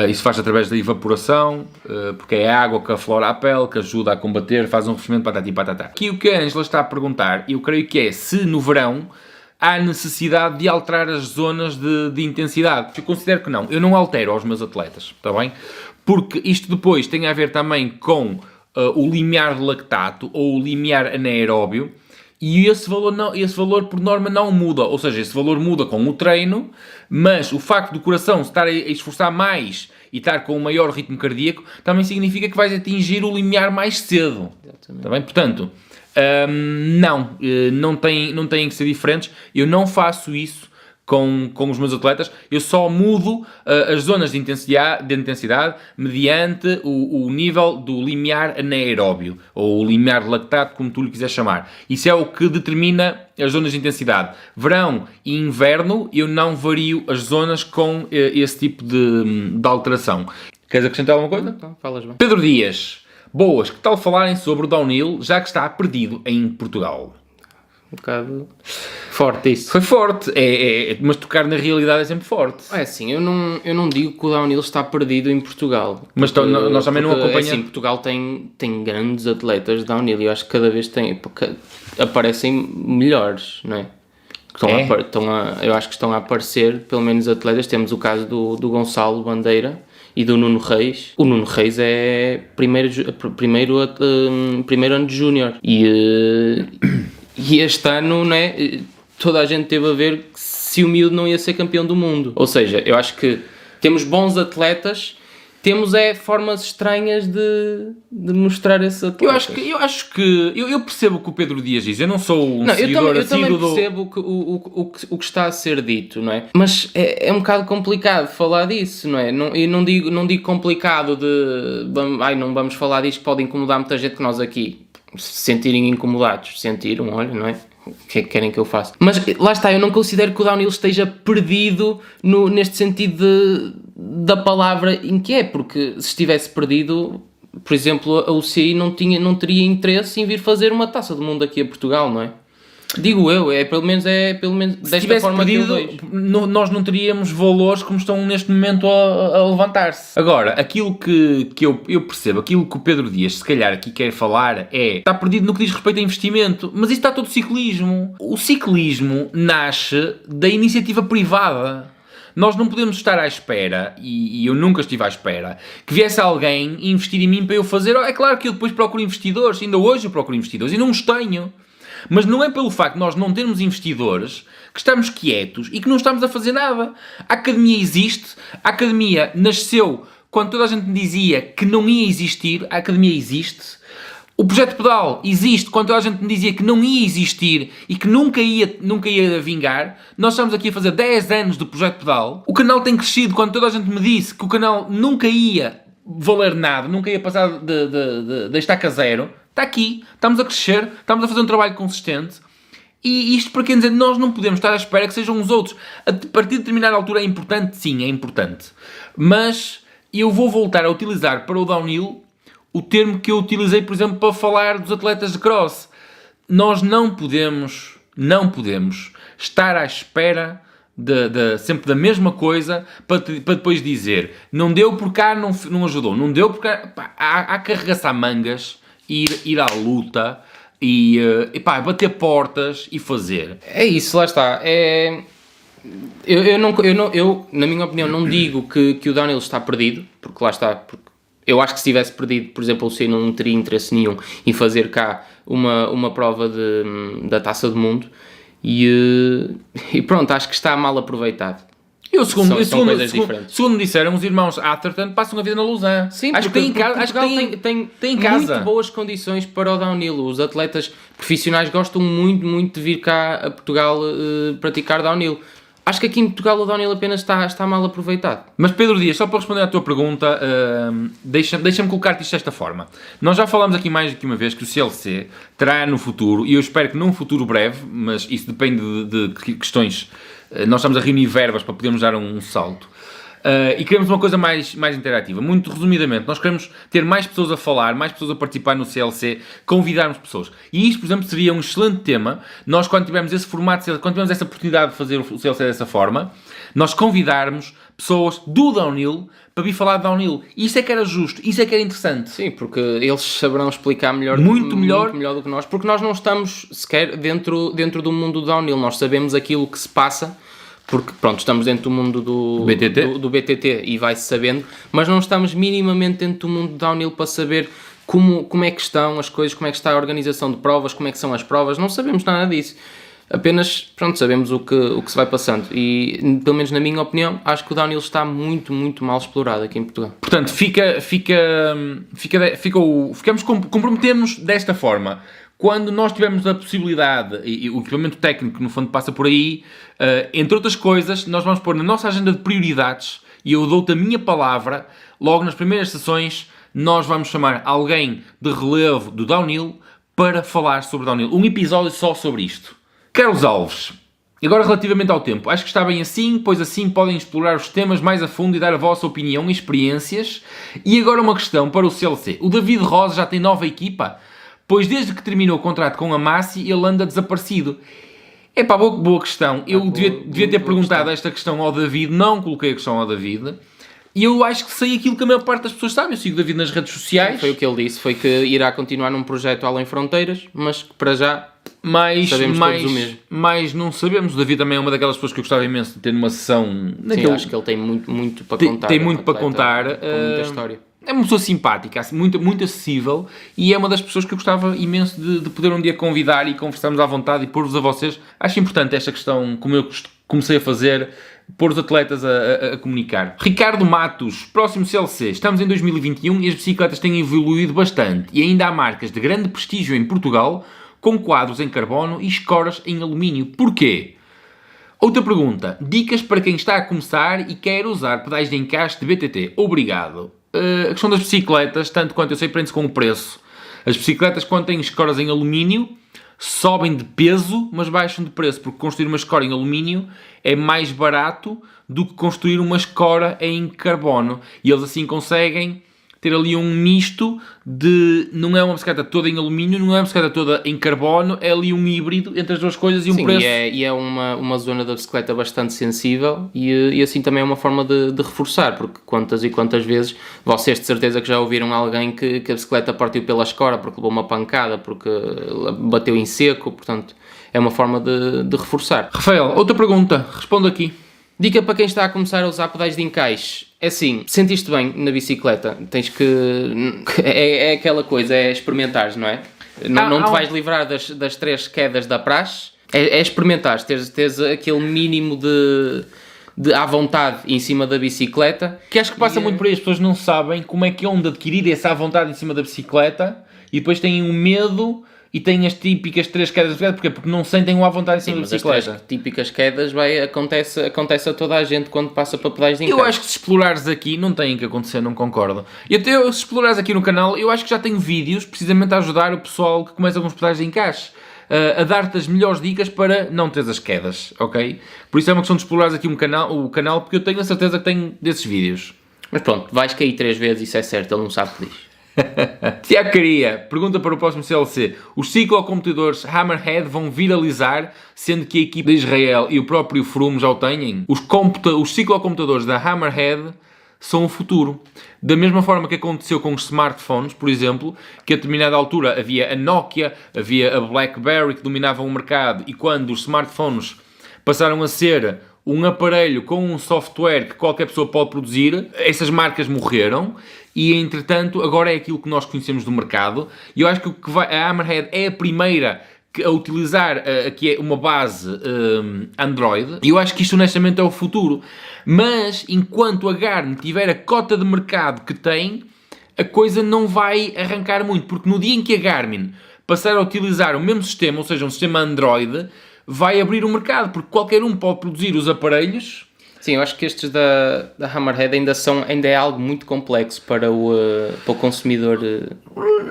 Isso faz através da evaporação, porque é a água que aflora a pele, que ajuda a combater, faz um revestimento, patati patatá. Aqui o que a Ângela está a perguntar, eu creio que é se no verão há necessidade de alterar as zonas de intensidade. Eu considero que não. Eu não altero aos meus atletas, está bem? Porque isto depois tem a ver também com o limiar de lactato ou o limiar anaeróbio, e esse valor por norma não muda, ou seja, esse valor muda com o treino, mas o facto do coração estar a esforçar mais e estar com um maior ritmo cardíaco também significa que vais atingir o limiar mais cedo. Exatamente. Está bem? Portanto, não têm que ser diferentes. Eu não faço isso com os meus atletas, eu só mudo as zonas de intensidade mediante o nível do limiar anaeróbio, ou o limiar de lactato, como tu lhe quiseres chamar. Isso é o que determina as zonas de intensidade. Verão e inverno, eu não vario as zonas com esse tipo de alteração. Queres acrescentar alguma coisa? Não, falas bem. Pedro Dias, boas, que tal falarem sobre o downhill, já que está perdido em Portugal? Um bocado forte isso. Foi forte, mas tocar na realidade é sempre forte. É assim, eu não digo que o downhill está perdido em Portugal. Mas nós também não acompanhamos. É assim, Portugal tem grandes atletas de downhill e eu acho que cada vez aparecem melhores, não é? Eu acho que estão a aparecer, pelo menos atletas. Temos o caso do Gonçalo Bandeira e do Nuno Reis. O Nuno Reis é primeiro ano de júnior e este ano, né, toda a gente teve a ver se o miúdo não ia ser campeão do mundo. Ou seja, eu acho que temos bons atletas, temos formas estranhas de mostrar esses atletas. Eu percebo o que o Pedro Dias diz. Eu não sou seguidor eu também percebo o que está a ser dito, não é? Mas é um bocado complicado falar disso, não é? Eu não digo complicado não vamos falar disto, pode incomodar muita gente, que nós aqui se sentirem incomodados, sentiram, olha, não é? O que é que querem que eu faça? Mas lá está, eu não considero que o downhill esteja perdido neste sentido da palavra em que é, porque se estivesse perdido, por exemplo, a UCI não teria interesse em vir fazer uma taça do mundo aqui a Portugal, não é? Digo eu, pelo menos desta forma perdido, que eu vejo. Nós não teríamos valores como estão neste momento a levantar-se. Agora, aquilo que eu percebo, aquilo que o Pedro Dias se calhar aqui quer falar está perdido no que diz respeito a investimento, mas isso está todo ciclismo. O ciclismo nasce da iniciativa privada. Nós não podemos estar à espera, e eu nunca estive à espera, que viesse alguém investir em mim para eu fazer. É claro que eu depois procuro investidores, ainda hoje eu procuro investidores e não os tenho. Mas não é pelo facto de nós não termos investidores que estamos quietos e que não estamos a fazer nada. A academia existe, a academia nasceu quando toda a gente me dizia que não ia existir, a academia existe. O projeto Pedal existe quando toda a gente me dizia que não ia existir e que nunca ia vingar. Nós estamos aqui a fazer 10 anos do projeto Pedal. O canal tem crescido quando toda a gente me disse que o canal nunca ia valer nada, nunca ia passar de estaca zero. Está aqui, estamos a crescer, estamos a fazer um trabalho consistente e isto para quem dizer, nós não podemos estar à espera que sejam os outros. A partir de determinada altura é importante, sim, é importante. Mas eu vou voltar a utilizar para o downhill o termo que eu utilizei, por exemplo, para falar dos atletas de cross. Nós não podemos estar à espera sempre da mesma coisa para depois dizer não deu por cá, não ajudou, não deu por cá. Há que arregaçar mangas, ir à luta e bater portas e fazer. É isso, lá está. Eu na minha opinião, não digo que o downhill está perdido, porque lá está, porque Eu acho que se tivesse perdido, por exemplo, o UCI não teria interesse nenhum em fazer cá uma prova da Taça do Mundo e pronto, acho que está mal aproveitado. Segundo me disseram, os irmãos Atherton passam a vida na Lausanne. Sim, acho que tem casa. Muito boas condições para o downhill. Os atletas profissionais gostam muito de vir cá a Portugal praticar downhill. Acho que aqui em Portugal o downhill apenas está mal aproveitado. Mas Pedro Dias, só para responder à tua pergunta, deixa-me colocar-te isto desta forma. Nós já falámos aqui mais do que uma vez que o CLC terá no futuro, e eu espero que num futuro breve, mas isso depende de questões, nós estamos a reunir verbas para podermos dar um salto. E queremos uma coisa mais interativa. Muito resumidamente, nós queremos ter mais pessoas a falar, mais pessoas a participar no CLC, convidarmos pessoas. E isto, por exemplo, seria um excelente tema. Nós, quando tivermos esse formato, quando tivermos essa oportunidade de fazer o CLC dessa forma, nós convidarmos pessoas do downhill para vir falar de downhill. Isso é que era justo, isso é que era interessante. Sim, porque eles saberão explicar muito melhor do que nós, porque nós não estamos sequer dentro do mundo do downhill. Nós sabemos aquilo que se passa, porque, pronto, estamos dentro do mundo do BTT e vai-se sabendo, mas não estamos minimamente dentro do mundo do downhill para saber como é que estão as coisas, como é que está a organização de provas, como é que são as provas, não sabemos nada disso. Apenas, pronto, sabemos o que se vai passando e, pelo menos na minha opinião, acho que o downhill está muito mal explorado aqui em Portugal. Portanto, comprometemos desta forma. Quando nós tivermos a possibilidade, e o equipamento técnico no fundo passa por aí, entre outras coisas, nós vamos pôr na nossa agenda de prioridades, e eu dou-te a minha palavra, logo nas primeiras sessões, nós vamos chamar alguém de relevo do downhill para falar sobre downhill. Um episódio só sobre isto. Carlos Alves, agora relativamente ao tempo, acho que está bem assim, pois assim podem explorar os temas mais a fundo e dar a vossa opinião e experiências. E agora uma questão para o CLC. O David Rosa já tem nova equipa? Pois desde que terminou o contrato com a Massi, ele anda desaparecido. Epá, boa questão. Eu devia ter perguntado esta questão ao David, não coloquei a questão ao David. E eu acho que sei aquilo que a maior parte das pessoas sabe. Eu sigo o David nas redes sociais. Foi o que ele disse, foi que irá continuar num projeto Além Fronteiras, mas que para já sabemos todos o mesmo. Mas não sabemos. O David também é uma daquelas pessoas que eu gostava imenso de ter numa sessão. Sim, acho que ele tem muito para contar. Tem muito para contar. Com muita história. É uma pessoa simpática, muito acessível, e é uma das pessoas que eu gostava imenso de poder um dia convidar e conversarmos à vontade e pôr-vos a vocês. Acho importante esta questão, como eu comecei a fazer, pôr os atletas a comunicar. Ricardo Matos, próximo CLC. Estamos em 2021 e as bicicletas têm evoluído bastante e ainda há marcas de grande prestígio em Portugal com quadros em carbono e escoras em alumínio. Porquê? Outra pergunta. Dicas para quem está a começar e quer usar pedais de encaixe de BTT. Obrigado. A questão das bicicletas, tanto quanto eu sei, prende-se com o preço. As bicicletas, quando têm escoras em alumínio, sobem de peso, mas baixam de preço, porque construir uma escora em alumínio é mais barato do que construir uma escora em carbono. E eles assim conseguem ter ali um misto de... Não é uma bicicleta toda em alumínio, não é uma bicicleta toda em carbono, é ali um híbrido entre as duas coisas e um preço... E é uma zona da bicicleta bastante sensível e assim também é uma forma de reforçar, porque quantas e quantas vezes vocês de certeza que já ouviram alguém que a bicicleta partiu pela escora porque levou uma pancada, porque bateu em seco, portanto é uma forma de reforçar. Rafael, outra pergunta, responde aqui. Dica para quem está a começar a usar pedais de encaixe. É assim, sentiste bem na bicicleta, tens que... É aquela coisa, é experimentares, não é? Não te vais livrar das 3 quedas da praxe, é experimentares, teres aquele mínimo de à vontade em cima da bicicleta. Que acho que passa muito por aí, as pessoas não sabem como é que é onde adquirir essa à vontade em cima da bicicleta e depois têm um medo... E têm as típicas 3 quedas de bicicleta, porquê? Porque não sentem o à vontade em cima da bicicleta. As 3 típicas quedas acontece a toda a gente quando passa para pedais de encaixe. Eu acho que se explorares aqui, não tem que acontecer, não concordo. E até se explorares aqui no canal, eu acho que já tenho vídeos precisamente a ajudar o pessoal que começa com os pedais de encaixe. A dar-te as melhores dicas para não teres as quedas, ok? Por isso é uma questão de explorares aqui o canal, porque eu tenho a certeza que tenho desses vídeos. Mas pronto, vais cair 3 vezes, isso é certo, ele não sabe o que diz. Tiago Caria pergunta para o próximo CLC: os ciclocomputadores Hammerhead vão viralizar, sendo que a equipa de Israel e o próprio Froome já o têm? Os ciclocomputadores da Hammerhead são o futuro. Da mesma forma que aconteceu com os smartphones, por exemplo, que a determinada altura havia a Nokia, havia a BlackBerry que dominavam o mercado, e quando os smartphones passaram a ser um aparelho com um software que qualquer pessoa pode produzir, essas marcas morreram e, entretanto, agora é aquilo que nós conhecemos do mercado. E eu acho que a Hammerhead é a primeira a utilizar aqui uma base Android, e eu acho que isto honestamente é o futuro. Mas, enquanto a Garmin tiver a cota de mercado que tem, a coisa não vai arrancar muito, porque no dia em que a Garmin passar a utilizar o mesmo sistema, ou seja, um sistema Android, vai abrir o mercado, porque qualquer um pode produzir os aparelhos. Sim, eu acho que estes da Hammerhead ainda é algo muito complexo para o consumidor.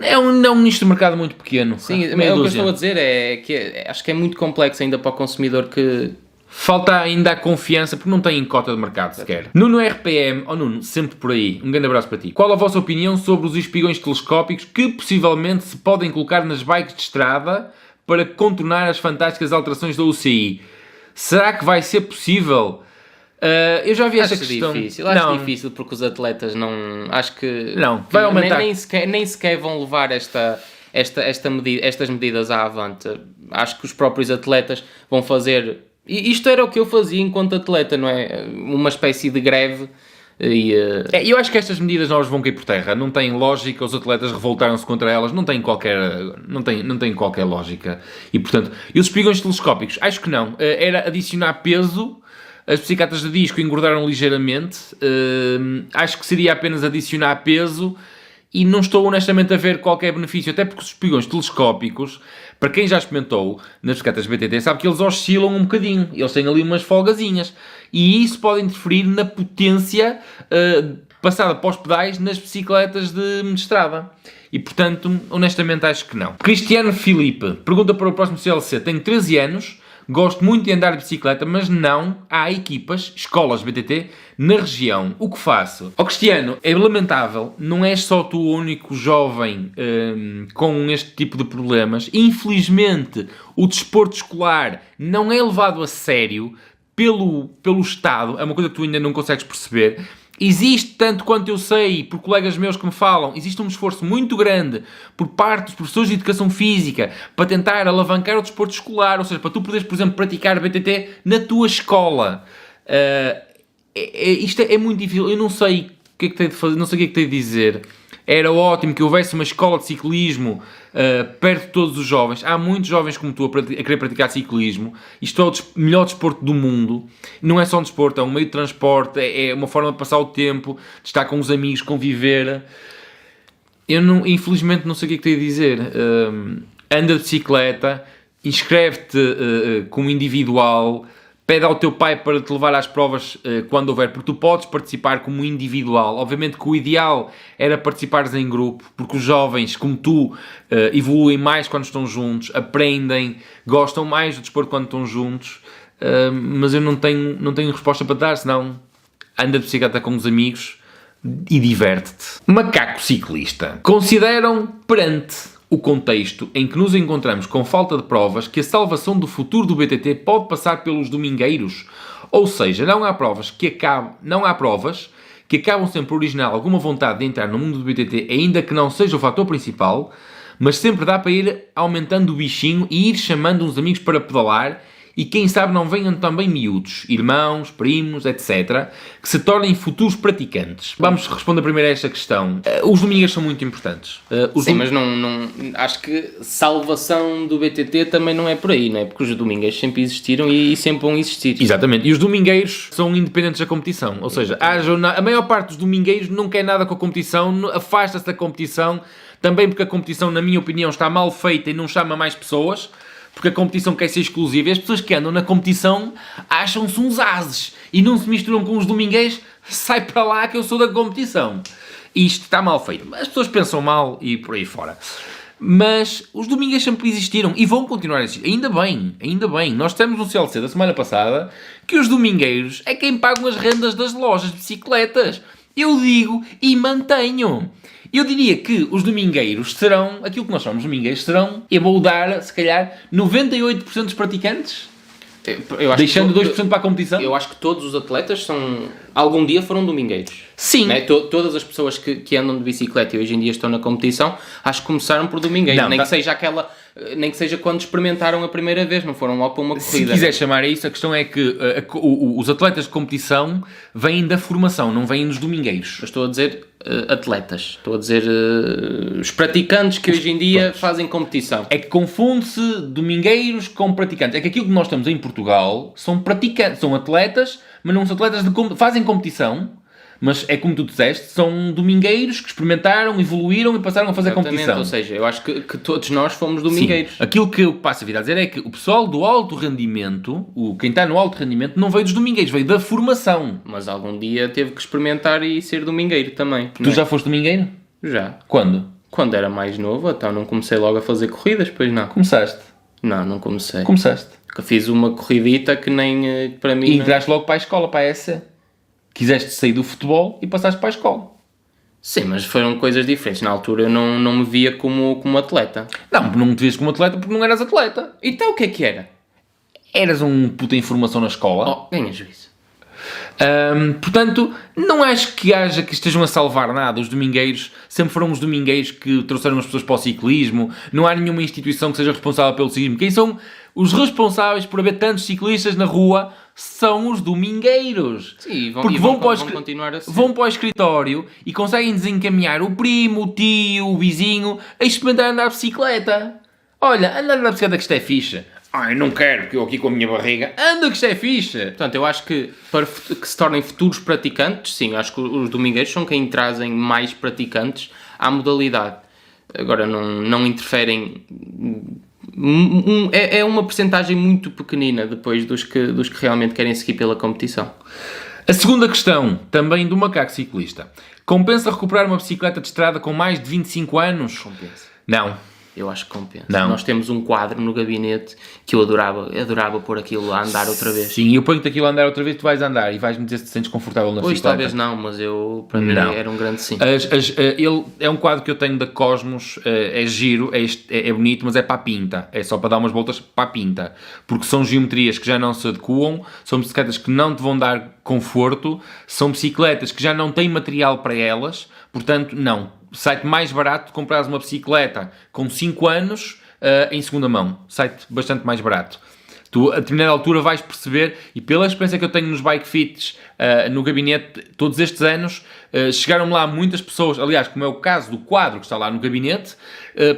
É um nicho de mercado muito pequeno. Sim, o que eu estou a dizer é que acho que é muito complexo ainda para o consumidor que... Falta ainda a confiança, porque não tem cota de mercado sequer. Nuno RPM, Nuno, sempre por aí, um grande abraço para ti. Qual a vossa opinião sobre os espigões telescópicos que possivelmente se podem colocar nas bikes de estrada para contornar as fantásticas alterações da UCI? Será que vai ser possível? Eu já vi esta questão. Acho difícil porque os atletas não... Acho que... Não, vai aumentar. Nem sequer vão levar estas medidas à avante. Acho que os próprios atletas vão fazer... E isto era o que eu fazia enquanto atleta, não é? Uma espécie de greve. Eu acho que estas medidas novas vão cair por terra. Não tem lógica, os atletas revoltaram-se contra elas, não tem qualquer lógica. E, portanto, e os espigões telescópicos? Acho que não. Era adicionar peso. As bicicletas de disco engordaram ligeiramente. Acho que seria apenas adicionar peso. E não estou honestamente a ver qualquer benefício, até porque os espigões telescópicos, para quem já experimentou nas bicicletas BTT, sabe que eles oscilam um bocadinho, eles têm ali umas folgazinhas, e isso pode interferir na potência passada para os pedais nas bicicletas de estrada. E portanto, honestamente acho que não. Cristiano Filipe pergunta para o próximo CLC: tenho 13 anos, gosto muito de andar de bicicleta, mas não há equipas, escolas BTT, na região. O que faço? Cristiano, é lamentável, não és só tu o único jovem com este tipo de problemas. Infelizmente, o desporto escolar não é levado a sério pelo Estado, é uma coisa que tu ainda não consegues perceber. Existe, tanto quanto eu sei, por colegas meus que me falam, existe um esforço muito grande por parte dos professores de educação física para tentar alavancar o desporto escolar, ou seja, para tu poderes, por exemplo, praticar BTT na tua escola. Isto é muito difícil, eu não sei o que é que tenho de fazer, não sei o que é que tenho de dizer. Era ótimo que houvesse uma escola de ciclismo perto de todos os jovens. Há muitos jovens como tu a querer praticar ciclismo. Isto é o melhor desporto do mundo. Não é só um desporto, é um meio de transporte, é uma forma de passar o tempo, de estar com os amigos, conviver. Eu infelizmente não sei o que é que tenho de dizer. Anda de bicicleta, inscreve-te como individual, pede ao teu pai para te levar às provas quando houver, porque tu podes participar como individual. Obviamente que o ideal era participares em grupo, porque os jovens, como tu, evoluem mais quando estão juntos, aprendem, gostam mais do desporto quando estão juntos, mas eu não tenho resposta para dar, senão anda de bicicleta com os amigos e diverte-te. Macaco ciclista. Consideram, perante o contexto em que nos encontramos com falta de provas, que a salvação do futuro do BTT pode passar pelos domingueiros? Ou seja, não há provas que acabam sempre por originar alguma vontade de entrar no mundo do BTT, ainda que não seja o fator principal, mas sempre dá para ir aumentando o bichinho e ir chamando uns amigos para pedalar, e quem sabe não venham também miúdos, irmãos, primos, etc., que se tornem futuros praticantes. Vamos responder primeiro a esta questão. Os domingueiros são muito importantes. Sim, mas não acho que salvação do BTT também não é por aí, não é? Porque os domingueiros sempre existiram e sempre vão existir. Exatamente. E os domingueiros são independentes da competição. Ou seja, a maior parte dos domingueiros não quer nada com a competição, afasta-se da competição, também porque a competição, na minha opinião, está mal feita e não chama mais pessoas, porque a competição quer ser exclusiva, e as pessoas que andam na competição acham-se uns ases e não se misturam com os domingueiros. Sai para lá que eu sou da competição. Isto está mal feito. As pessoas pensam mal e por aí fora. Mas os domingueiros sempre existiram e vão continuar a existir. Ainda bem. Nós temos um CLC da semana passada que os domingueiros é quem pagam as rendas das lojas de bicicletas. Eu digo e mantenho. Eu diria que os domingueiros serão, aquilo que nós chamamos de domingueiros, serão, eu vou dar, se calhar, 98% dos praticantes, deixando 2% para a competição. Eu acho que todos os atletas algum dia foram domingueiros. Sim. Né? Todas as pessoas que andam de bicicleta e hoje em dia estão na competição, acho que começaram por domingueiro. Nem que seja aquela nem que seja quando experimentaram a primeira vez, não foram logo para uma corrida. Se quiser chamar a isso, a questão é que os atletas de competição vêm da formação, não vêm dos domingueiros. Eu estou a dizer atletas, estou a dizer os praticantes que hoje em dia fazem competição. É que confunde-se domingueiros com praticantes. É que aquilo que nós temos em Portugal são praticantes, são atletas, mas não são atletas fazem competição. Mas é como tu disseste, são domingueiros que experimentaram, evoluíram e passaram a fazer competição. Ou seja, eu acho que todos nós fomos domingueiros. Sim. Aquilo que eu passo a vida a dizer é que o pessoal do alto rendimento, quem está no alto rendimento, não veio dos domingueiros, veio da formação. Mas algum dia teve que experimentar e ser domingueiro também. Tu já foste domingueiro? Já. Quando? Quando era mais novo, então não comecei logo a fazer corridas, pois não. Começaste? Não comecei. Começaste? Fiz uma corridita que nem para mim... E entraste logo para a escola, para a ESC. Quiseste sair do futebol e passaste para a escola. Sim, mas foram coisas diferentes. Na altura eu não me via como atleta. Não te vias como atleta porque não eras atleta. Então o que era? Eras um puta informação na escola. Oh, ganha juízo. Portanto, não acho que estejam a salvar nada. Os domingueiros sempre foram os domingueiros que trouxeram as pessoas para o ciclismo. Não há nenhuma instituição que seja responsável pelo ciclismo. Quem são os responsáveis por haver tantos ciclistas na rua são os domingueiros. Sim, vão continuar a ser. Vão para o escritório e conseguem desencaminhar o primo, o tio, o vizinho a experimentar andar de bicicleta. Olha, andar de bicicleta que isto é fixe. Ai, não quero, porque eu aqui com a minha barriga. Anda que isto é fixe. Portanto, eu acho que para que se tornem futuros praticantes, sim, acho que os domingueiros são quem trazem mais praticantes à modalidade. Agora, não interferem... É uma percentagem muito pequenina depois dos que realmente querem seguir pela competição. A segunda questão, também do macaco ciclista. Compensa recuperar uma bicicleta de estrada com mais de 25 anos? Compensa. Não. Eu acho que compensa. Não. Nós temos um quadro no gabinete que eu adorava pôr aquilo a andar outra vez. Sim, eu ponho-te aquilo a andar outra vez, tu vais andar e vais-me dizer se te sentes confortável na Hoje bicicleta. talvez não, mas para mim era um grande sim. Ele é um quadro que eu tenho da Cosmos, é giro, é bonito, mas é para a pinta. É só para dar umas voltas para a pinta. Porque são geometrias que já não se adequam, são bicicletas que não te vão dar conforto, são bicicletas que já não têm material para elas, portanto, não. Sai-te mais barato comprares uma bicicleta com 5 anos em segunda mão. Sai-te bastante mais barato. Tu, a determinada altura, vais perceber, e pela experiência que eu tenho nos bike fits no gabinete, todos estes anos, chegaram-me lá muitas pessoas, aliás, como é o caso do quadro que está lá no gabinete,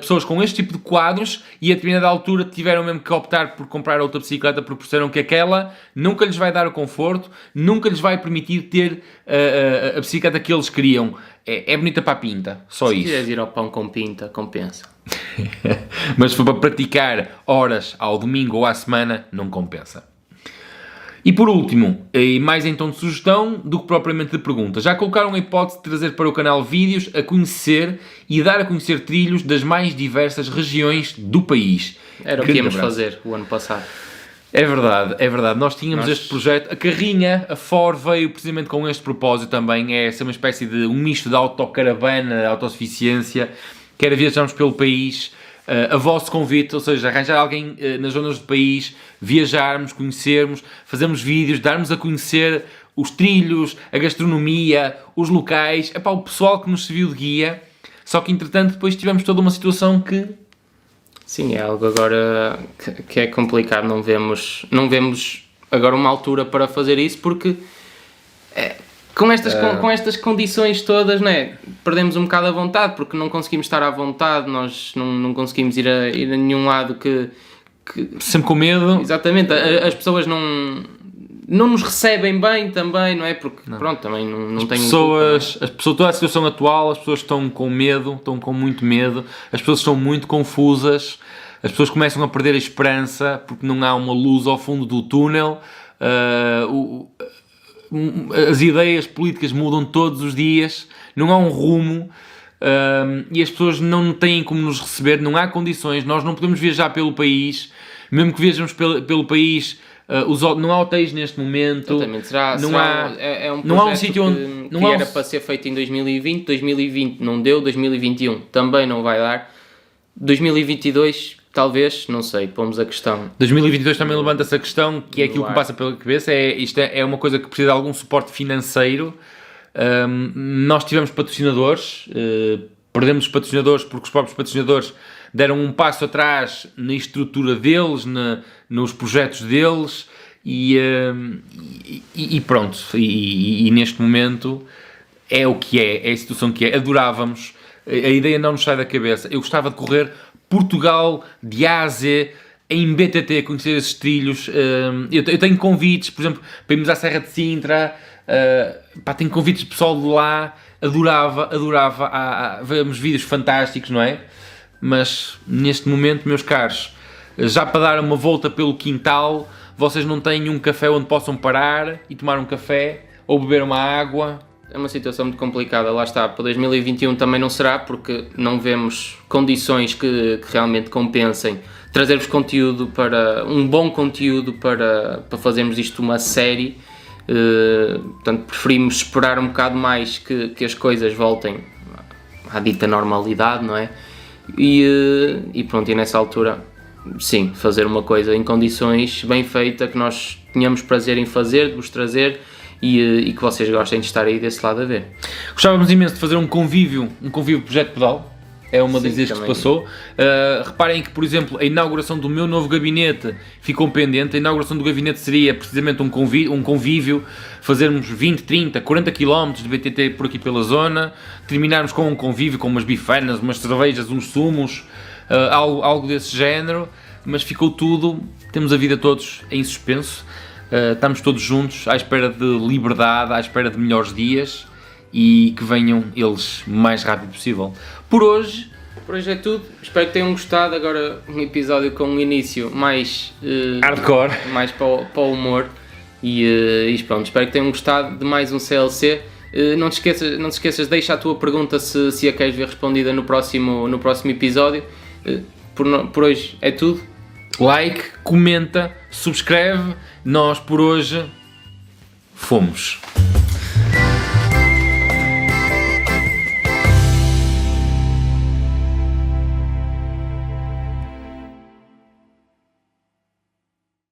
pessoas com este tipo de quadros, e a determinada altura tiveram mesmo que optar por comprar outra bicicleta porque perceberam que aquela nunca lhes vai dar o conforto, nunca lhes vai permitir ter a bicicleta que eles queriam. É bonita para a pinta, só Se isso. quiseres ir ao pão com pinta, compensa. Mas se for para praticar horas ao domingo ou à semana, não compensa. E por último, e mais em tom de sugestão do que propriamente de pergunta, já colocaram a hipótese de trazer para o canal vídeos a conhecer e dar a conhecer trilhos das mais diversas regiões do país. Era o que íamos fazer o ano passado. É verdade. Nós tínhamos este projeto. A carrinha, a Ford, veio precisamente com este propósito também. É ser uma espécie de um misto de autocaravana, autossuficiência. Quer viajarmos pelo país. A vosso convite, ou seja, arranjar alguém nas zonas do país, viajarmos, conhecermos, fazermos vídeos, darmos a conhecer os trilhos, a gastronomia, os locais. É para o pessoal que nos serviu de guia. Só que, entretanto, depois tivemos toda uma situação que... Sim, é algo agora que é complicado, não vemos agora uma altura para fazer isso, porque com estas condições todas, não é? Perdemos um bocado a vontade, porque não conseguimos estar à vontade, nós não conseguimos ir a nenhum lado que... Sempre com medo. Exatamente, as pessoas não nos recebem bem também, não é? Porque, pronto, também não têm... Toda a situação atual, as pessoas estão com medo, estão com muito medo, as pessoas estão muito confusas, as pessoas começam a perder a esperança porque não há uma luz ao fundo do túnel, as ideias políticas mudam todos os dias, não há um rumo, e as pessoas não têm como nos receber, não há condições, nós não podemos viajar pelo país, mesmo que viajamos pelo país... não há hotéis neste momento. Exatamente. É um projeto não há um sítio onde que era para ser feito em 2020 não deu, 2021 também não vai dar, 2022 talvez, não sei, pomos a questão. 2022 também levanta-se a questão, que é aquilo que me passa pela cabeça, isto é uma coisa que precisa de algum suporte financeiro. Nós tivemos patrocinadores perdemos os patrocinadores porque os próprios patrocinadores deram um passo atrás na estrutura deles, nos projetos deles e pronto. E neste momento é o que é a situação que é. Adorávamos, a ideia não nos sai da cabeça. Eu gostava de correr Portugal de A a Z em BTT, conhecer esses trilhos. Eu tenho convites, por exemplo, para irmos à Serra de Sintra. Tenho convites de pessoal de lá. Adorava. Vemos vídeos fantásticos, não é? Mas neste momento, meus caros, já para dar uma volta pelo quintal, vocês não têm um café onde possam parar e tomar um café ou beber uma água. É uma situação muito complicada, lá está, para 2021 também não será, porque não vemos condições que realmente compensem trazer-vos conteúdo um bom conteúdo para fazermos isto uma série. Portanto, preferimos esperar um bocado mais que as coisas voltem à dita normalidade, não é? E pronto, e nessa altura, sim, fazer uma coisa em condições bem feita, que nós tenhamos prazer em fazer, de vos trazer e que vocês gostem de estar aí desse lado a ver. Gostávamos imenso de fazer um convívio Projeto Pedal. É uma das vezes que se passou. Reparem que, por exemplo, a inauguração do meu novo gabinete ficou pendente. A inauguração do gabinete seria precisamente um convívio, fazermos 20, 30, 40 km de BTT por aqui pela zona, terminarmos com um convívio, com umas bifanas, umas cervejas, uns sumos, algo desse género, mas ficou tudo, temos a vida todos em suspenso, estamos todos juntos à espera de liberdade, à espera de melhores dias e que venham eles o mais rápido possível. Por hoje é tudo. Espero que tenham gostado. Agora um episódio com um início mais hardcore, mais para o humor e pronto. Espero que tenham gostado de mais um CLC. Não te esqueças, deixa a tua pergunta se a queres ver respondida no próximo episódio. Por hoje é tudo. Like, comenta, subscreve. Nós por hoje fomos.